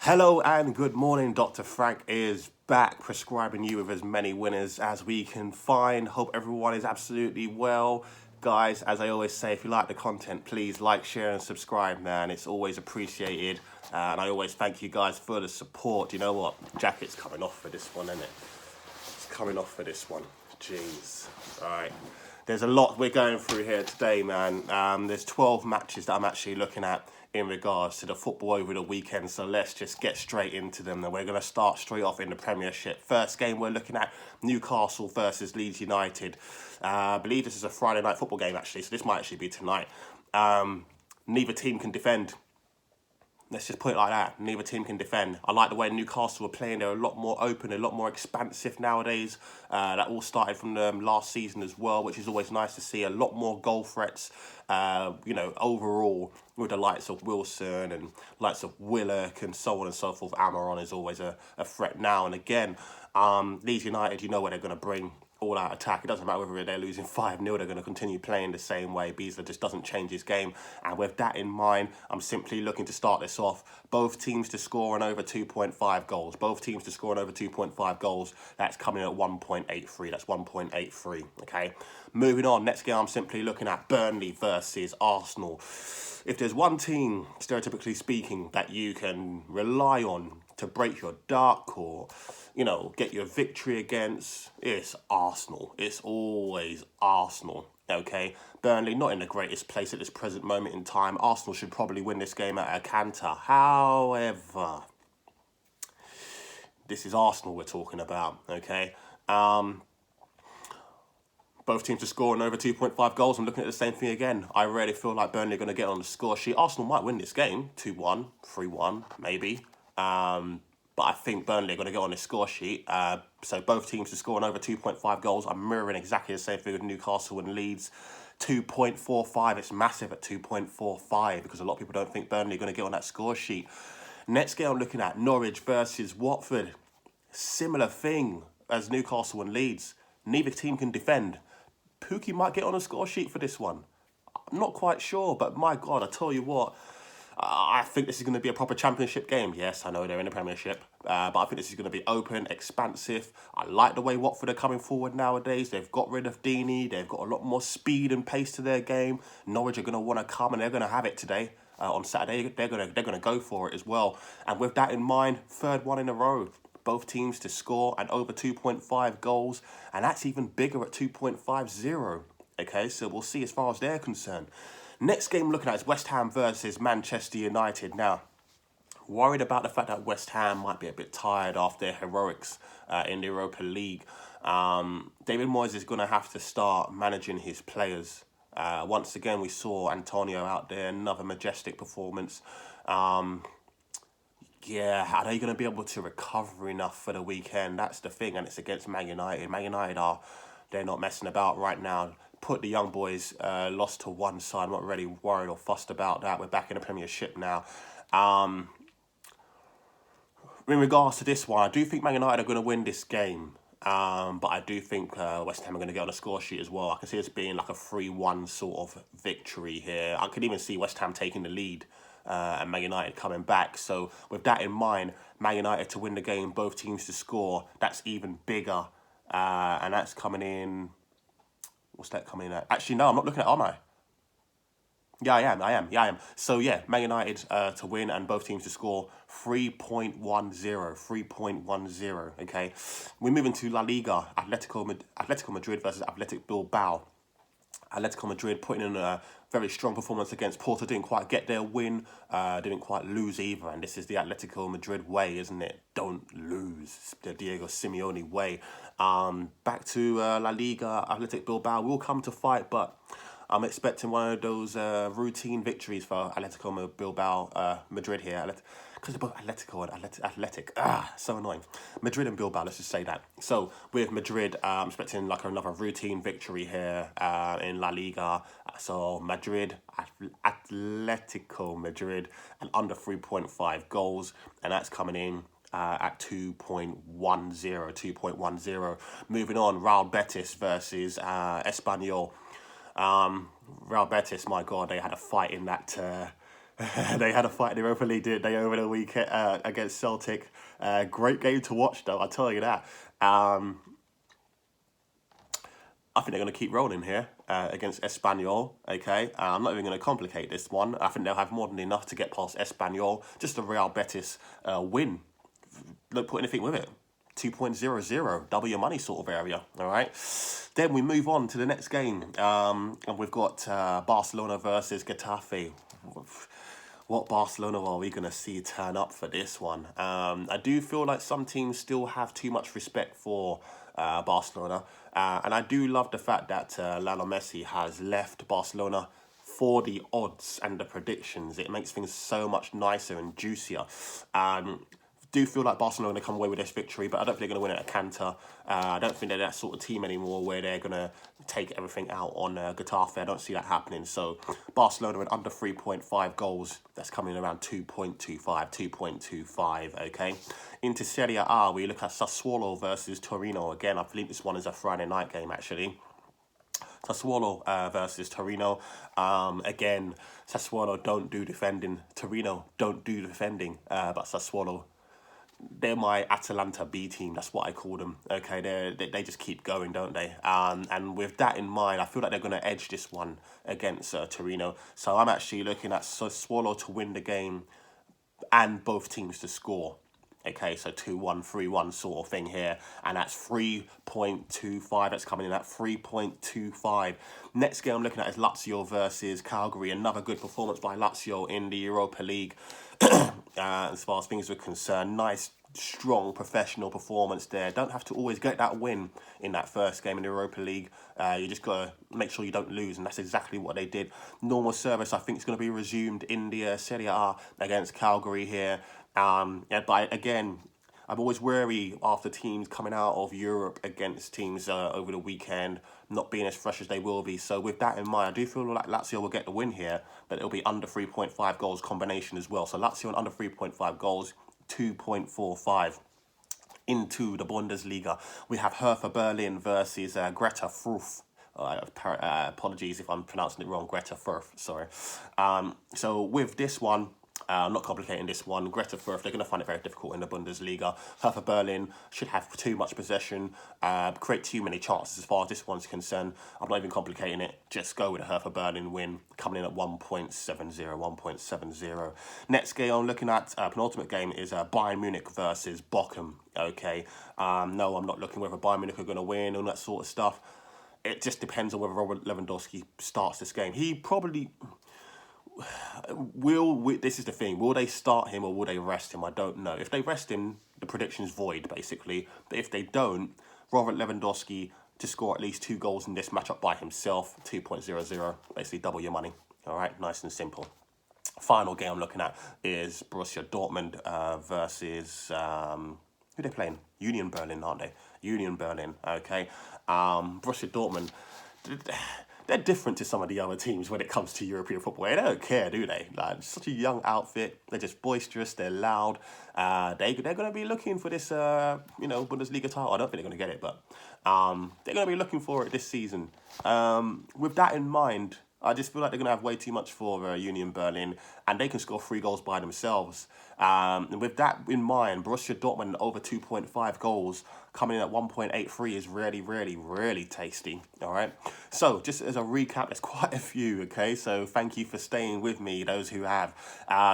Hello and good morning. Dr. Frank is back, prescribing you with as many winners as we can find. Hope everyone is absolutely well. Guys, as I always say, if you like the content, please like, share, and subscribe, man. It's always appreciated. And I always thank you guys for the support. You know what? Jacket's coming off for this one, isn't it? It's coming off for this one. Jeez. All right. There's a lot we're going through here today, man. There's 12 matches that I'm actually looking at in regards to the football over the weekend. So let's just get straight into them. And we're going to start straight off in the Premiership. First game we're looking at Newcastle versus Leeds United. I believe this is a Friday night football game, actually. So this might actually be tonight. Neither team can defend. Let's just put it like that. Neither team can defend. I like the way Newcastle are playing. They're a lot more open, a lot more expansive nowadays. That all started from last season as well, which is always nice to see. A lot more goal threats, overall, with the likes of Wilson and likes of Willock and so on and so forth. Amaron is always a threat now and again. Leeds United, you know what they're going to bring. All out attack. It doesn't matter whether they're losing 5-0, they're going to continue playing the same way. Beasley just doesn't change his game. And with that in mind, I'm simply looking to start this off. Both teams to score on over 2.5 goals. Both teams to score on over 2.5 goals. That's coming at 1.83. That's 1.83. Okay. Moving on. Next game, I'm simply looking at Burnley versus Arsenal. If there's one team, stereotypically speaking, that you can rely on to break your duck or, get your victory against, it's Arsenal. It's always Arsenal, okay? Burnley, not in the greatest place at this present moment in time. Arsenal should probably win this game at a canter. However, this is Arsenal we're talking about, okay? Both teams to score on over 2.5 goals. I'm looking at the same thing again. I really feel like Burnley are going to get on the score sheet. Arsenal might win this game, 2-1, 3-1, maybe. But I think Burnley are going to get on the score sheet. So both teams to score on over 2.5 goals. I'm mirroring exactly the same thing with Newcastle and Leeds. 2.45. It's massive at 2.45 because a lot of people don't think Burnley are going to get on that score sheet. Next game I'm looking at, Norwich versus Watford. Similar thing as Newcastle and Leeds. Neither team can defend. Pookie might get on a score sheet for this one. I'm not quite sure, but my God, I tell you what, I think this is going to be a proper championship game. Yes, I know they're in the Premiership, but I think this is going to be open, expansive. I like the way Watford are coming forward nowadays. They've got rid of Deeney. They've got a lot more speed and pace to their game. Norwich are going to want to come, and they're going to have it today. On Saturday, they're gonna go for it as well. And with that in mind, third one in a row. Both teams to score and over 2.5 goals, and that's even bigger at 2.50. Okay, so we'll see as far as they're concerned. Next game we're looking at is West Ham versus Manchester United. Now, worried about the fact that West Ham might be a bit tired after their heroics in the Europa League. David Moyes is going to have to start managing his players. Once again, we saw Antonio out there, another majestic performance. Yeah, are they going to be able to recover enough for the weekend? That's the thing, and it's against Man United. Man United they're not messing about right now. Put the young boys lost to one side. I'm not really worried or fussed about that. We're back in the Premiership now. In regards to this one, I do think Man United are going to win this game. But I do think West Ham are going to get on a score sheet as well. I can see this being like a 3-1 sort of victory here. I could even see West Ham taking the lead and Man United coming back. So with that in mind, Man United to win the game, both teams to score, that's even bigger. And that's coming in... What's that coming in at? Actually, no, I'm not looking at it, am I? Yeah, I am. So, yeah, Man United to win and both teams to score 3.10, okay? We're moving to La Liga, Atletico Madrid versus Athletic Bilbao. Atletico Madrid putting in a very strong performance against Porto. Didn't quite get their win. Didn't quite lose either. And this is the Atletico Madrid way, isn't it? Don't lose. It's the Diego Simeone way. Back to La Liga, Athletic Bilbao will come to fight, but I'm expecting one of those routine victories for Atletico Bilbao, Madrid here. Because they're both Atletico and Athletic. So annoying. Madrid and Bilbao, let's just say that. So with Madrid, I'm expecting like another routine victory here in La Liga. So Madrid, Atletico Madrid, and under 3.5 goals. And that's coming in at 2.10. Moving on, Real Betis versus Espanyol. Real Betis, my God, they had a fight in that They had a fight in the Europa League, didn't they, over the weekend against Celtic. Great game to watch, though, I'll tell you that. I think they're going to keep rolling here against Espanyol, okay? I'm not even going to complicate this one. I think they'll have more than enough to get past Espanyol. Just a Real Betis win. Don't put anything with it. 2.00, double your money sort of area, all right? Then we move on to the next game. And we've got Barcelona versus Getafe. What Barcelona are we going to see turn up for this one? I do feel like some teams still have too much respect for Barcelona. And I do love the fact that Lionel Messi has left Barcelona for the odds and the predictions. It makes things so much nicer and juicier. Do feel like Barcelona are going to come away with this victory, but I don't think they're going to win it at Canter. I don't think they're that sort of team anymore where they're going to take everything out on Getafe. I don't see that happening. So Barcelona at under 3.5 goals. That's coming around 2.25, 2.25, okay? Into Serie A, we look at Sassuolo versus Torino. Again, I believe this one is a Friday night game, actually. Sassuolo versus Torino. Again, Sassuolo don't do defending. Torino don't do defending, but Sassuolo, they're my Atalanta B team. That's what I call them. Okay, they just keep going, don't they? And with that in mind, I feel like they're going to edge this one against Torino. So I'm actually looking at Sassuolo to win the game and both teams to score. Okay, so 2-1, 3-1 sort of thing here. And that's 3.25. That's coming in at 3.25. Next game I'm looking at is Lazio versus Calgary. Another good performance by Lazio in the Europa League. As far as things are concerned, nice, strong, professional performance there. Don't have to always get that win in that first game in the Europa League. You just got to make sure you don't lose, and that's exactly what they did. Normal service, I think, is going to be resumed in the Serie A against Calgary here. But again, I'm always wary after teams coming out of Europe against teams over the weekend not being as fresh as they will be. So with that in mind, I do feel like Lazio will get the win here, but it'll be under 3.5 goals combination as well. So Lazio and under 3.5 goals, 2.45. Into the Bundesliga, we have Hertha Berlin versus Greta Fürth. Apologies if I'm pronouncing it wrong. Greta Fürth, sorry. So with this one, I'm not complicating this one. Greta Fürth, they're going to find it very difficult in the Bundesliga. Hertha Berlin should have too much possession, create too many chances as far as this one's concerned. I'm not even complicating it. Just go with a Hertha Berlin win, coming in at 1.70, 1.70. Next game I'm looking at, penultimate game, is Bayern Munich versus Bochum. Okay, no, I'm not looking whether Bayern Munich are going to win, all that sort of stuff. It just depends on whether Robert Lewandowski starts this game. He probably... This is the thing, will they start him or will they rest him? I don't know. If they rest him, the prediction's void, basically. But if they don't, Robert Lewandowski to score at least 2 goals in this matchup by himself, 2.00, basically double your money. All right, nice and simple. Final game I'm looking at is Borussia Dortmund versus... who are they playing? Union Berlin, aren't they? Union Berlin, okay. Borussia Dortmund... They're different to some of the other teams when it comes to European football. They don't care, do they? Like, such a young outfit. They're just boisterous. They're loud. They're going to be looking for this, Bundesliga title. I don't think they're going to get it, but they're going to be looking for it this season. With that in mind, I just feel like they're going to have way too much for Union Berlin, and they can score 3 goals by themselves. And with that in mind, Borussia Dortmund over 2.5 goals, coming in at 1.83 is really, really, really tasty. All right. So just as a recap, there's quite a few. Okay. So thank you for staying with me, those who have.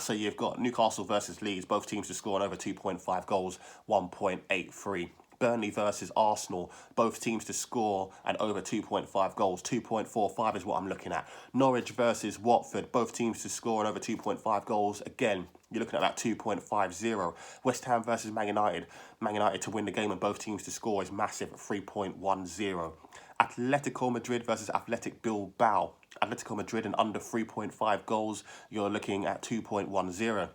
So you've got Newcastle versus Leeds, both teams to score on over 2.5 goals, 1.83. Burnley versus Arsenal, both teams to score and over 2.5 goals. 2.45 is what I'm looking at. Norwich versus Watford, both teams to score and over 2.5 goals. Again, you're looking at that 2.50. West Ham versus Man United. Man United to win the game and both teams to score is massive at 3.10. Atletico Madrid versus Athletic Bilbao. Atletico Madrid and under 3.5 goals, you're looking at 2.10.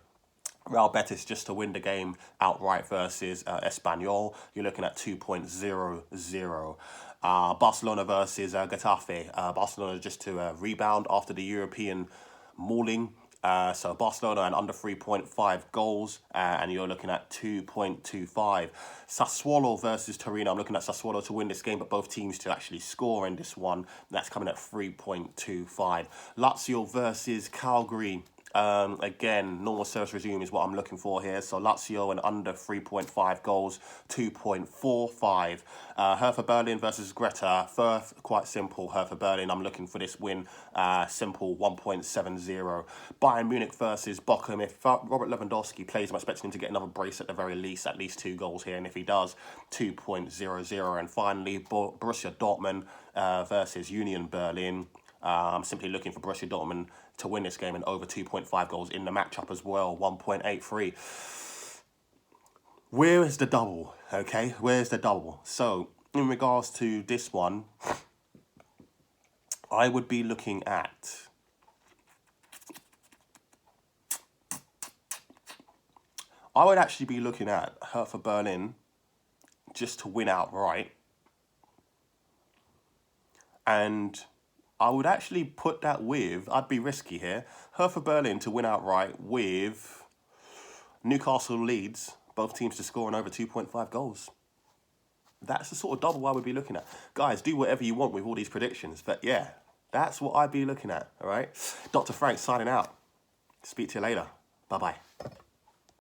Real Betis just to win the game outright versus Espanyol, you're looking at 2.00. Barcelona versus Getafe. Barcelona just to rebound after the European mauling. So Barcelona and under 3.5 goals, and you're looking at 2.25. Sassuolo versus Torino. I'm looking at Sassuolo to win this game, but both teams to actually score in this one. That's coming at 3.25. Lazio versus Calgary. Again, normal service resume is what I'm looking for here. So Lazio and under 3.5 goals, 2.45. Hertha Berlin versus Greta. Firth, quite simple. Hertha Berlin, I'm looking for this win. Simple, 1.70. Bayern Munich versus Bochum. If Robert Lewandowski plays, I'm expecting him to get another brace at the very least, at least 2 goals here. And if he does, 2.00. And finally, Borussia Dortmund versus Union Berlin. I'm simply looking for Borussia Dortmund to win this game and over 2.5 goals in the matchup as well, 1.83. Where is the double? Okay, where's the double? So, in regards to this one, I would be looking at... I would actually be looking at Hertha Berlin just to win outright. And I would actually put that with, I'd be risky here, Hertha Berlin to win outright with Newcastle Leeds, both teams to score on over 2.5 goals. That's the sort of double I would be looking at. Guys, do whatever you want with all these predictions, but yeah, that's what I'd be looking at, all right? Dr. Frank signing out. Speak to you later. Bye-bye.